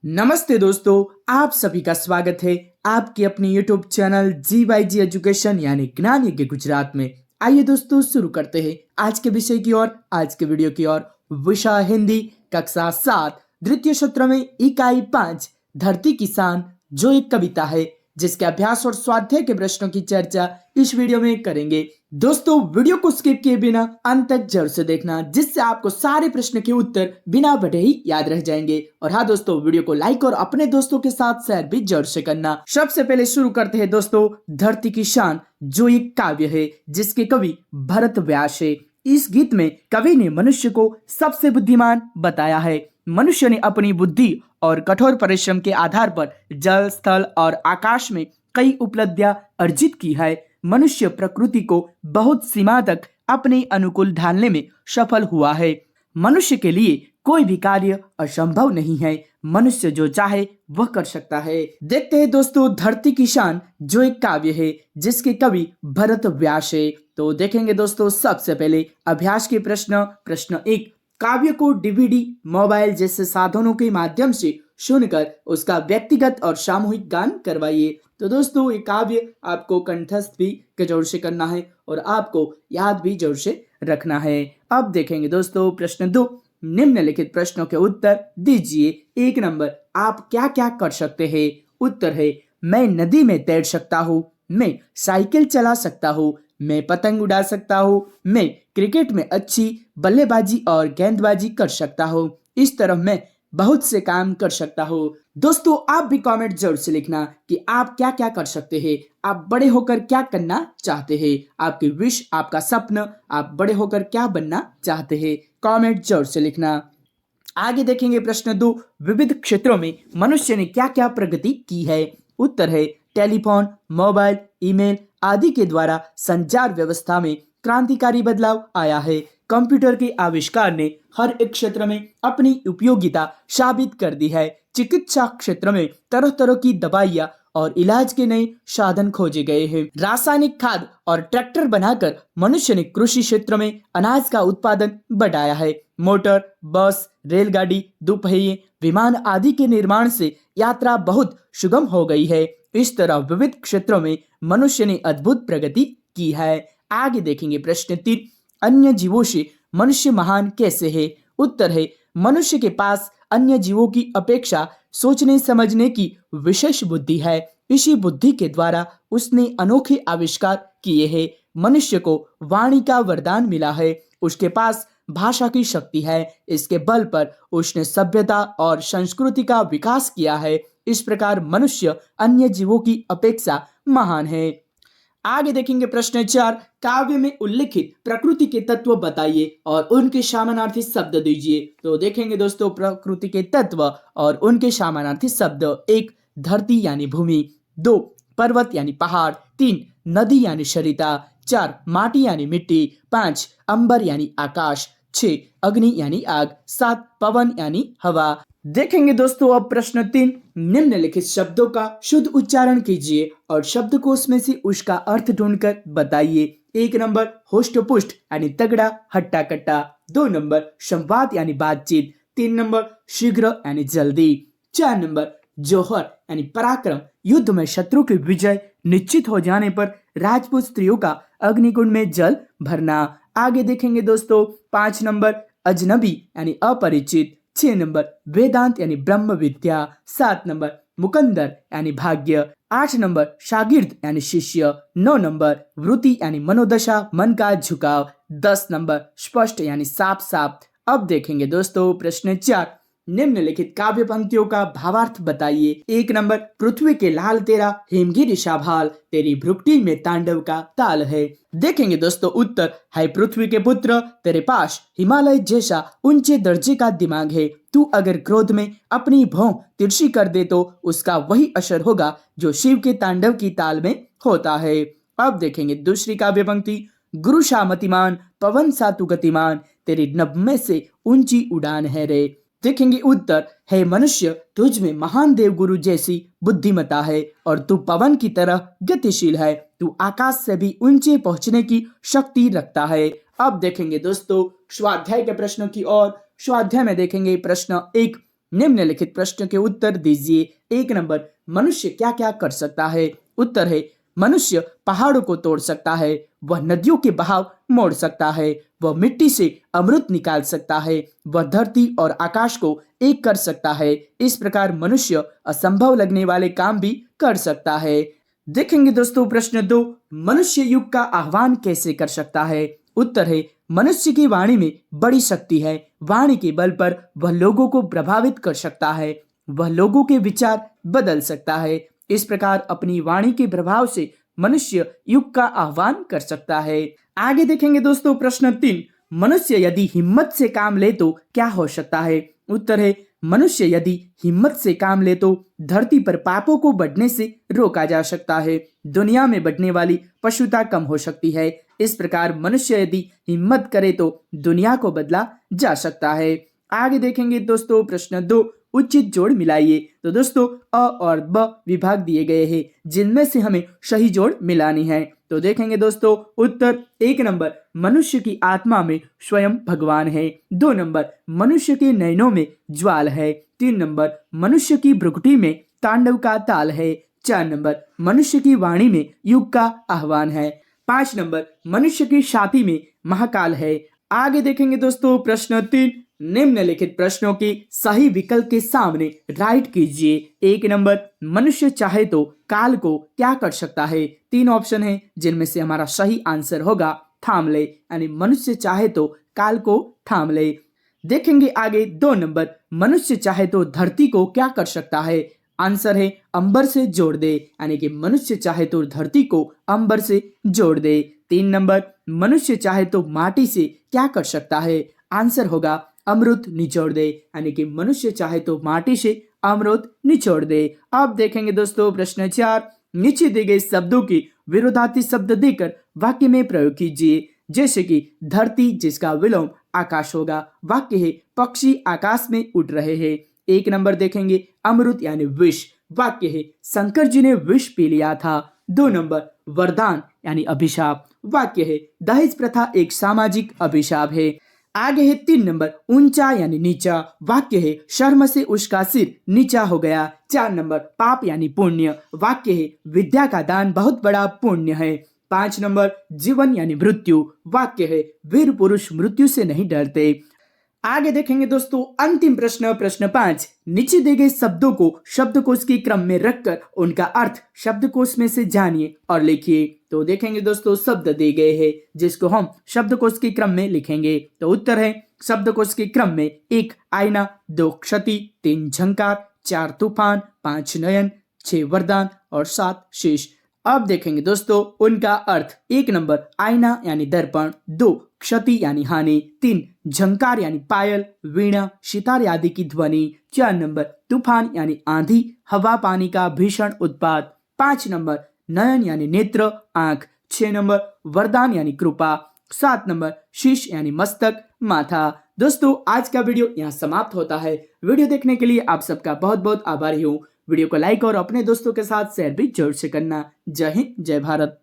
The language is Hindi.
नमस्ते दोस्तों, आप सभी का स्वागत है आपके अपने यूट्यूब चैनल GYG एजुकेशन यानी ज्ञान यज्ञ गुजरात में। आइए दोस्तों शुरू करते हैं आज के विषय की ओर, आज के वीडियो की ओर। विषय हिंदी कक्षा 7 द्वितीय सत्र में इकाई 5 धरती किसान, जो एक कविता है जिसके अभ्यास और स्वाध्याय के प्रश्नों की चर्चा इस वीडियो में करेंगे। दोस्तों वीडियो को स्किप किए बिना अंत तक जरूर से देखना, जिससे आपको सारे प्रश्न के उत्तर बिना पढ़े ही याद रह जाएंगे। और हाँ दोस्तों, वीडियो को लाइक और अपने दोस्तों के साथ शेयर भी जरूर से करना। सबसे पहले शुरू करते हैं दोस्तों धरती की शान, जो एक काव्य है जिसके कवि भरत व्यास है। इस गीत में कवि ने मनुष्य को सबसे बुद्धिमान बताया है। मनुष्य ने अपनी बुद्धि और कठोर परिश्रम के आधार पर जल, स्थल और आकाश में कई उपलब्धियां अर्जित की है। मनुष्य प्रकृति को बहुत सीमा तक अपने अनुकूल ढालने में सफल हुआ है। मनुष्य के लिए कोई भी कार्य असंभव नहीं है। मनुष्य जो चाहे वह कर सकता है। देखते हैं दोस्तों धरती की शान, जो एक काव्य है जिसके कवि भरत व्यास है। तो देखेंगे दोस्तों सबसे पहले अभ्यास के प्रश्न 1। काव्य को डीवीडी, मोबाइल जैसे साधनों के माध्यम से सुनकर उसका व्यक्तिगत और सामूहिक गान करवाइए। तो दोस्तों ये काव्य आपको कंठस्थ भी जरूर से करना है और आपको याद भी जरूर से रखना है। अब देखेंगे दोस्तों प्रश्न 2। निम्नलिखित प्रश्नों के उत्तर दीजिए। 1 नंबर, आप क्या क्या कर सकते हैं? उत्तर है, मैं नदी में तैर सकता हूँ, मैं साइकिल चला सकता हूँ, मैं पतंग उड़ा सकता हूँ, मैं क्रिकेट में अच्छी बल्लेबाजी और गेंदबाजी कर सकता हूँ। इस तरह मैं बहुत से काम कर सकता हूँ। दोस्तों आप भी कमेंट जरूर से लिखना कि आप क्या क्या कर सकते हैं, आप बड़े होकर क्या करना चाहते हैं, आपकी विश, आपका सपना, आप बड़े होकर क्या बनना चाहते हैं, कमेंट जरूर से लिखना। आगे देखेंगे प्रश्न 2। विविध क्षेत्रों में मनुष्य ने क्या क्या प्रगति की है? उत्तर है, टेलीफोन, मोबाइल, ईमेल आदि के द्वारा संचार व्यवस्था में क्रांतिकारी बदलाव आया है। कंप्यूटर के आविष्कार ने हर एक क्षेत्र में अपनी उपयोगिता साबित कर दी है। चिकित्सा क्षेत्र में तरह तरह की दवाइयाँ और इलाज के नए साधन खोजे गए हैं। रासायनिक खाद और ट्रैक्टर बनाकर मनुष्य ने कृषि क्षेत्र में अनाज का उत्पादन बढ़ाया है। मोटर, बस, रेलगाड़ी, दोपहिए, विमान आदि के निर्माण से यात्रा बहुत सुगम हो गई है। इस तरह विविध क्षेत्रों में मनुष्य ने अद्भुत प्रगति की है। आगे देखेंगे प्रश्न 3। अन्य जीवों से मनुष्य महान कैसे है? उत्तर है, मनुष्य के पास अन्य जीवों की अपेक्षा सोचने समझने की विशेष बुद्धि है। इसी बुद्धि के द्वारा उसने अनोखे आविष्कार किए हैं। मनुष्य को वाणी का वरदान मिला है। उसके पास भाषा की शक्ति है। इसके बल पर उसने सभ्यता और संस्कृति का विकास किया है। इस प्रकार मनुष्य अन्य जीवों की अपेक्षा महान है। आगे देखेंगे प्रश्न 4। काव्य में उल्लिखित प्रकृति के तत्व बताइए और उनके समानार्थी शब्द दीजिए। तो देखेंगे दोस्तों प्रकृति के तत्व और उनके समानार्थी शब्द। 1 धरती यानी भूमि, 2 पर्वत यानी पहाड़, 3 नदी यानी सरिता, 4 माटी यानी मिट्टी, 5 अंबर यानी आकाश, 6 अग्नि यानी आग, 7 पवन यानी हवा। देखेंगे दोस्तों अब प्रश्न 3। निम्नलिखित शब्दों का शुद्ध उच्चारण कीजिए और शब्दकोश में से उसका अर्थ ढूंढकर बताइए। 1 नंबर होष्ट पुष्ट यानी तगड़ा, हट्टा कट्टा। 2 नंबर संवाद यानी बातचीत। 3 नंबर शीघ्र यानी जल्दी। 4 नंबर जौहर यानी पराक्रम, युद्ध में शत्रु की विजय निश्चित हो जाने पर राजपूत स्त्रियों का अग्निकुंड में जल भरना। आगे देखेंगे दोस्तों 5 नंबर अजनबी यानी अपरिचित। 6 नंबर वेदांत यानी ब्रह्म विद्या। 7 नंबर मुकंदर यानी भाग्य। 8 नंबर शागिर्द यानी शिष्य। 9 नंबर वृत्ति यानी मनोदशा, मन का झुकाव। 10 नंबर स्पष्ट यानी साफ साफ। अब देखेंगे दोस्तों प्रश्न 4। निम्नलिखित काव्य पंक्तियों का भावार्थ बताइए। 1 नंबर पृथ्वी के लाल तेरा हेमगिरी शाभाल, तेरी भ्रुकुटी में तांडव का ताल है। देखेंगे दोस्तों उत्तर है, पृथ्वी के पुत्र तेरे पास हिमालय जैसा ऊंचे दर्जे का दिमाग है। तू अगर क्रोध में अपनी भौं तिरछी कर दे तो उसका वही असर होगा जो शिव के तांडव की ताल में होता है। अब देखेंगे दूसरी काव्य पंक्ति। गुरु शामतिमान पवन सा तू गतिमान, तेरी नभ में से ऊंची उड़ान है रे। देखेंगे उत्तर है, मनुष्य तुझ में महान देवगुरु जैसी बुद्धिमता है और तू पवन की तरह गतिशील है। तू आकाश से भी ऊंचे पहुंचने की शक्ति रखता है। अब देखेंगे दोस्तों स्वाध्याय के प्रश्नों की ओर। स्वाध्याय में देखेंगे प्रश्न 1। निम्नलिखित प्रश्न के उत्तर दीजिए। 1 नंबर, मनुष्य क्या क्या कर सकता है? उत्तर है, मनुष्य पहाड़ों को तोड़ सकता है, वह नदियों के बहाव मोड़ सकता है, वह मिट्टी से अमृत निकाल सकता है, वह धरती और आकाश को एक कर सकता है। इस प्रकार मनुष्य असंभव लगने वाले काम भी कर सकता है। देखेंगे दोस्तों प्रश्न 2, मनुष्य युग का आह्वान कैसे कर सकता है? उत्तर है, मनुष्य की वाणी में बड़ी शक्ति है। वाणी के बल पर वह लोगों को प्रभावित कर सकता है, वह लोगों के विचार बदल सकता है। इस प्रकार अपनी वाणी के प्रभाव से मनुष्य युग का आह्वान कर सकता है। आगे देखेंगे दोस्तों प्रश्न 3, मनुष्य यदि हिम्मत से काम ले तो क्या हो सकता है? उत्तर है, मनुष्य यदि हिम्मत से काम ले तो धरती पर पापों को बढ़ने से रोका जा सकता है, दुनिया में बढ़ने वाली पशुता कम हो सकती है। इस प्रकार मनुष्य यदि हिम्मत करे तो दुनिया को बदला जा सकता है। आगे देखेंगे दोस्तों प्रश्न 2, उचित जोड़ मिलाइए। तो दोस्तों अ और ब विभाग दिए गए हैं, जिनमें से हमें सही जोड़ मिलानी है। तो देखेंगे दोस्तों उत्तर, 1 नंबर, मनुष्य की आत्मा में स्वयं भगवान है। 2 नंबर, मनुष्य के नयनों में ज्वाल है। 3 नंबर, मनुष्य की भ्रुकुटी में तांडव का ताल है। 4 नंबर, मनुष्य की वाणी में युग का आह्वान है। 5 नंबर, मनुष्य की छाती में महाकाल है। आगे देखेंगे दोस्तों प्रश्न 3, निम्नलिखित प्रश्नों के सही विकल्प के सामने राइट कीजिए। 1 नंबर, मनुष्य चाहे तो काल को क्या कर सकता है? 3 ऑप्शन है, जिनमें से हमारा सही आंसर होगा थाम ले, यानी मनुष्य चाहे तो काल को थाम ले। देखेंगे आगे 2 नंबर, मनुष्य चाहे तो धरती को क्या कर सकता है? आंसर है अंबर से जोड़ दे, यानी कि मनुष्य चाहे तो धरती को अंबर से जोड़ दे। 3 नंबर, मनुष्य चाहे तो माटी से क्या कर सकता है? आंसर होगा अमृत निचोड़ दे, यानी कि मनुष्य चाहे तो माटी से अमृत निचोड़ दे। अब देखेंगे दोस्तों प्रश्न 4, नीचे दिए गए शब्दों की विरोधार्थी शब्द देकर वाक्य में प्रयोग कीजिए। जैसे कि धरती, जिसका विलोम आकाश होगा। वाक्य है, पक्षी आकाश में उड़ रहे हैं। 1 नंबर देखेंगे अमृत यानी विष। वाक्य है, शंकर जी ने विष पी लिया था। 2 नंबर, वरदान यानी अभिशाप। वाक्य है, दहेज प्रथा एक सामाजिक अभिशाप है। आगे है 3 नंबर, ऊंचा यानी नीचा। वाक्य है, शर्म से उसका सिर नीचा हो गया। 4 नंबर, पाप यानी पुण्य। वाक्य है, विद्या का दान बहुत बड़ा पुण्य है। 5 नंबर, जीवन यानी मृत्यु। वाक्य है, वीर पुरुष मृत्यु से नहीं डरते। आगे देखेंगे दोस्तों अंतिम प्रश्न, प्रश्न 5, नीचे दिए गए शब्दों को शब्दकोश के क्रम में रखकर उनका अर्थ शब्दकोश में से जानिए और लिखिए। तो देखेंगे दोस्तों शब्द दिए गए हैं, जिसको हम शब्दकोश के क्रम में लिखेंगे। तो उत्तर है शब्दकोश के क्रम में 1 आईना, 2 क्षति, 3 झंकार, 4 तूफान, 5 नयन, 6 वरदान और 7 शेष। अब देखेंगे दोस्तों उनका अर्थ। 1 नंबर, आईना यानी दर्पण। 2 क्षति यानी हानि। 3 झंकार यानी पायल, वीणा, सितार आदि की ध्वनि। 4 नंबर, तूफान यानी आंधी, हवा पानी का भीषण उत्पात। 5 नंबर, नयन यानी नेत्र, आंख। 6 नंबर, वरदान यानी कृपा। 7 नंबर, शीश यानी मस्तक, माथा। दोस्तों आज का वीडियो यहाँ समाप्त होता है। वीडियो देखने के लिए आप सबका बहुत बहुत आभारी हूँ। वीडियो को लाइक और अपने दोस्तों के साथ शेयर भी जरूर से करना। जय हिंद, जय भारत।